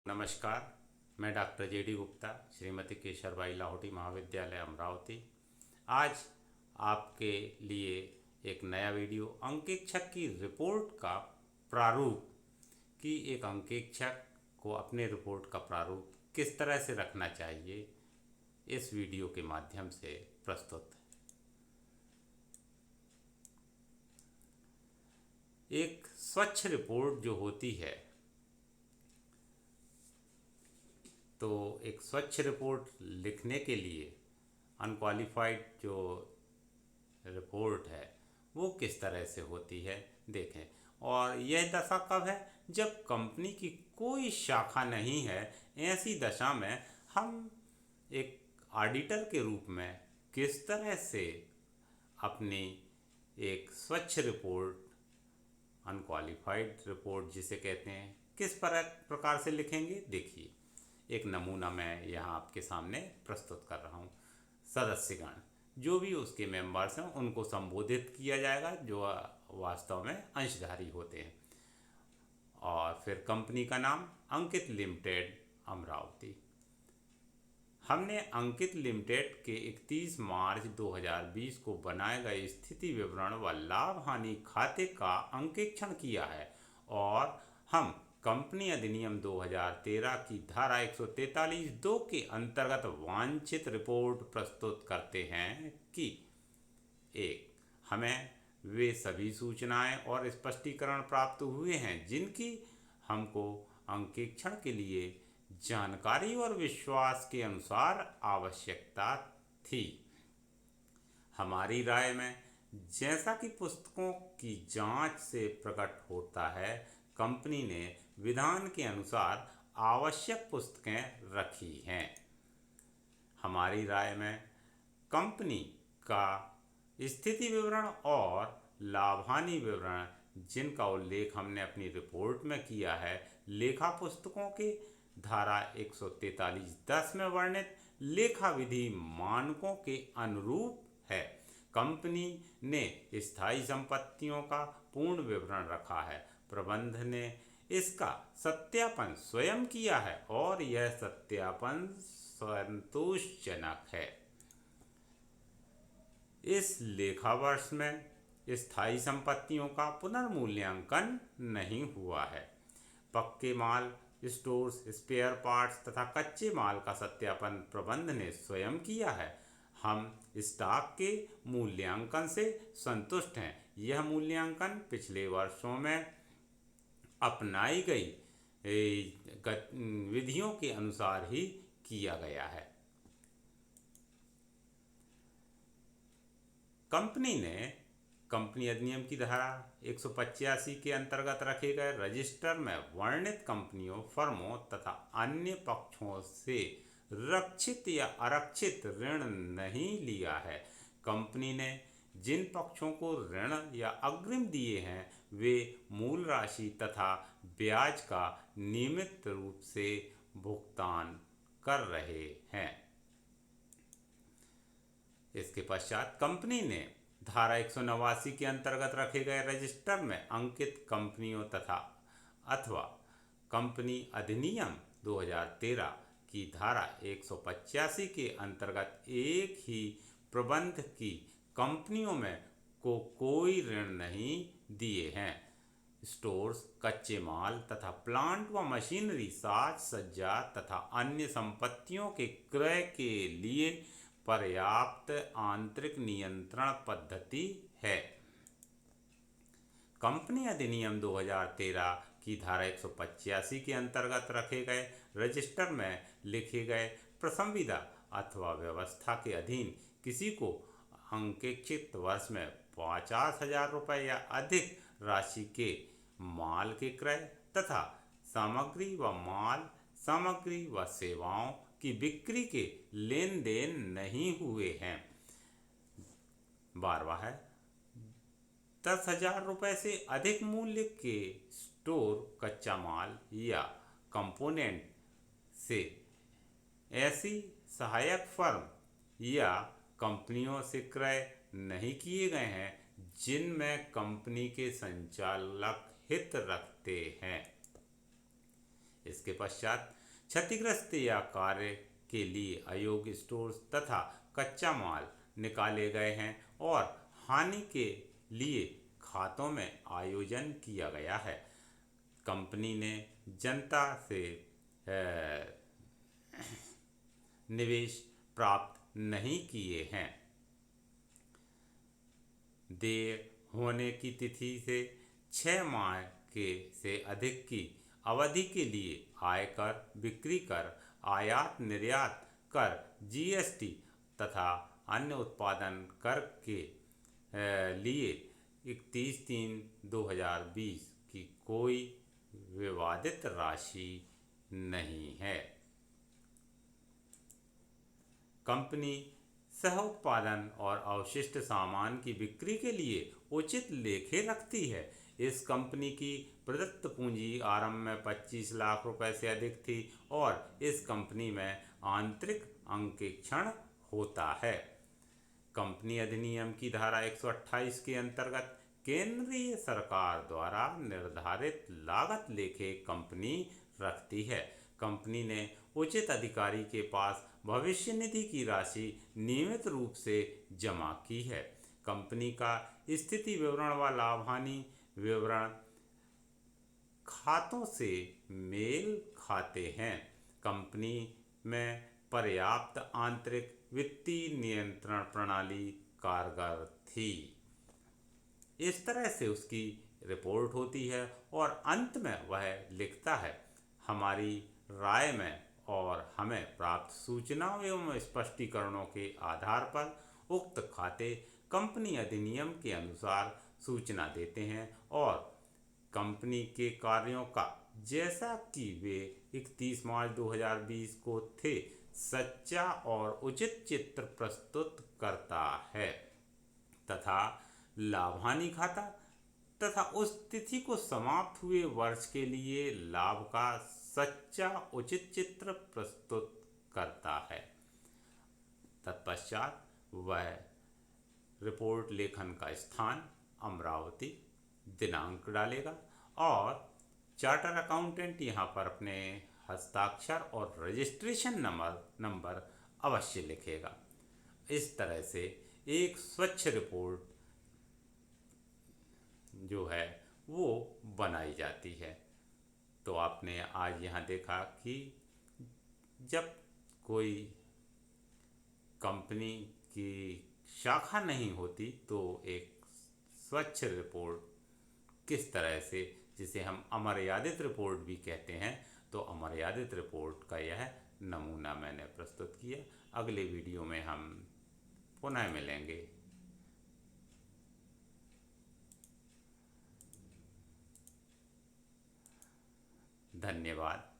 नमस्कार। मैं doctor JD Gupta, Shrimati Kesharbai Lahoti महाविद्यालय अमरावती। आज आपके लिए एक नया वीडियो अंकेक्षक की रिपोर्ट का प्रारूप, कि एक अंकेक्षक को अपने रिपोर्ट का प्रारूप किस तरह से रखना चाहिए, इस वीडियो के माध्यम से प्रस्तुत है। एक स्वच्छ रिपोर्ट जो होती है, तो एक स्वच्छ रिपोर्ट लिखने के लिए अनक्वालिफाइड जो रिपोर्ट है वो किस तरह से होती है देखें। और यह दशा कब है? जब कंपनी की कोई शाखा नहीं है। ऐसी दशा में हम एक ऑडिटर के रूप में किस तरह से अपनी एक स्वच्छ रिपोर्ट, अनक्वालिफाइड रिपोर्ट जिसे कहते हैं, किस प्रकार से लिखेंगे, देखिए। एक नमूना मैं यहाँ आपके सामने प्रस्तुत कर रहा हूँ। सदस्यगण, जो भी उसके मेंबर्स हैं उनको संबोधित किया जाएगा, जो वास्तव में अंशधारी होते हैं। और फिर कंपनी का नाम अंकित लिमिटेड अमरावती। हमने अंकित लिमिटेड के 31 मार्च 2020 को बनाए गए स्थिति विवरण व लाभ हानि खाते का अंकेक्षण किया है और हम कंपनी अधिनियम 2013 की धारा 143(2) के अंतर्गत वांछित रिपोर्ट प्रस्तुत करते हैं कि 1. हमें वे सभी सूचनाएं और स्पष्टीकरण प्राप्त हुए हैं जिनकी हमको अंकेक्षण के लिए जानकारी और विश्वास के अनुसार आवश्यकता थी। हमारी राय में, जैसा कि पुस्तकों की जांच से प्रकट होता है, कंपनी ने विधान के अनुसार आवश्यक पुस्तकें रखी हैं। हमारी राय में कंपनी का स्थिति विवरण और लाभ हानि विवरण, जिनका उल्लेख हमने अपनी रिपोर्ट में किया है, लेखा पुस्तकों के धारा 143(10) में वर्णित लेखा विधि मानकों के अनुरूप है। कंपनी ने स्थायी संपत्तियों का पूर्ण विवरण रखा है। प्रबंधन ने इसका सत्यापन स्वयं किया है और यह सत्यापन संतोषजनक है। इस लेखा वर्ष में स्थायी संपत्तियों का पुनर्मूल्यांकन नहीं हुआ है। पक्के माल, स्टोर्स, स्पेयर पार्ट्स तथा कच्चे माल का सत्यापन प्रबंधन ने स्वयं किया है। हम स्टॉक के मूल्यांकन से संतुष्ट हैं। यह मूल्यांकन पिछले वर्षों में अपनाई गई विधियों के अनुसार ही किया गया है। कंपनी ने कंपनी अधिनियम की धारा 185 के अंतर्गत रखे गए रजिस्टर में वर्णित कंपनियों, फर्मों तथा अन्य पक्षों से रक्षित या आरक्षित ऋण नहीं लिया है। कंपनी ने जिन पक्षों को ऋण या अग्रिम दिए हैं, वे मूल राशि तथा ब्याज का नियमित रूप से भुगतान कर रहे हैं। इसके पश्चात कंपनी ने धारा 189 के अंतर्गत रखे गए रजिस्टर में अंकित कंपनियों तथा अथवा कंपनी अधिनियम 2013 की धारा 185 के अंतर्गत एक ही प्रबंध की कंपनियों में को कोई ऋण नहीं दिए हैं। स्टोर्स, कच्चे माल तथा प्लांट व मशीनरी, साज सज्जा तथा अन्य संपत्तियों के क्रय के लिए पर्याप्त आंतरिक नियंत्रण पद्धति है। कंपनी अधिनियम 2013 की धारा 185 के अंतर्गत रखे गए रजिस्टर में लिखे गए प्रसंविदा अथवा व्यवस्था के अधीन किसी को अंकेक्षित वर्ष में 50,000 रुपये या अधिक राशि के माल के क्रय तथा सामग्री व माल, सामग्री व सेवाओं की बिक्री के लेन देन नहीं हुए हैं। 12वां है, 10,000 रुपये से अधिक मूल्य के स्टोर, कच्चा माल या कंपोनेंट से ऐसी सहायक फर्म या कंपनियों से क्रय नहीं किए गए हैं जिनमें कंपनी के संचालक हित रखते हैं। इसके पश्चात क्षतिग्रस्त या कार्य के लिए अयोग्य स्टोर्स तथा कच्चा माल निकाले गए हैं और हानि के लिए खातों में आयोजन किया गया है। कंपनी ने जनता से निवेश प्राप्त नहीं किए हैं। देय होने की तिथि से 6 माह के से अधिक की अवधि के लिए आयकर, बिक्री कर, आयात निर्यात कर, जीएसटी तथा अन्य उत्पादन कर के लिए 31/3/2020 की कोई विवादित राशि नहीं है। कंपनी सह उत्पादन और अवशिष्ट सामान की बिक्री के लिए उचित लेखे रखती है। इस कंपनी की प्रदत्त पूंजी आरंभ में 25 लाख रुपए से अधिक थी और इस कंपनी में आंतरिक अंकेक्षण होता है। कंपनी अधिनियम की धारा 128 के अंतर्गत केंद्रीय सरकार द्वारा निर्धारित लागत लेखे कंपनी रखती है। कंपनी ने उचित अधिकारी के पास भविष्य निधि की राशि नियमित रूप से जमा की है। कंपनी का स्थिति विवरण व लाभ हानि विवरण खातों से मेल खाते हैं। कंपनी में पर्याप्त आंतरिक वित्तीय नियंत्रण प्रणाली कारगर थी। इस तरह से उसकी रिपोर्ट होती है और अंत में वह लिखता है, हमारी राय में और हमें प्राप्त सूचनाओं एवं स्पष्टीकरणों के आधार पर उक्त खाते कंपनी अधिनियम के अनुसार सूचना देते हैं और कंपनी के कार्यों का जैसा कि वे 31 मार्च 2020 को थे सच्चा और उचित चित्र प्रस्तुत करता है तथा लाभ हानि खाता तथा उस तिथि को समाप्त हुए वर्ष के लिए लाभ का सच्चा उचित चित्र प्रस्तुत करता है। तत्पश्चात वह रिपोर्ट लेखन का स्थान अमरावती, दिनांक डालेगा और चार्टर अकाउंटेंट यहाँ पर अपने हस्ताक्षर और रजिस्ट्रेशन नंबर अवश्य लिखेगा। इस तरह से एक स्वच्छ रिपोर्ट जो है वो बनाई जाती है। तो आपने आज यहाँ देखा कि जब कोई कंपनी की शाखा नहीं होती तो एक स्वच्छ रिपोर्ट किस तरह से, जिसे हम अमर्यादित रिपोर्ट भी कहते हैं, तो अमर्यादित रिपोर्ट का यह नमूना मैंने प्रस्तुत किया। अगले वीडियो में हम पुनः मिलेंगे। धन्यवाद।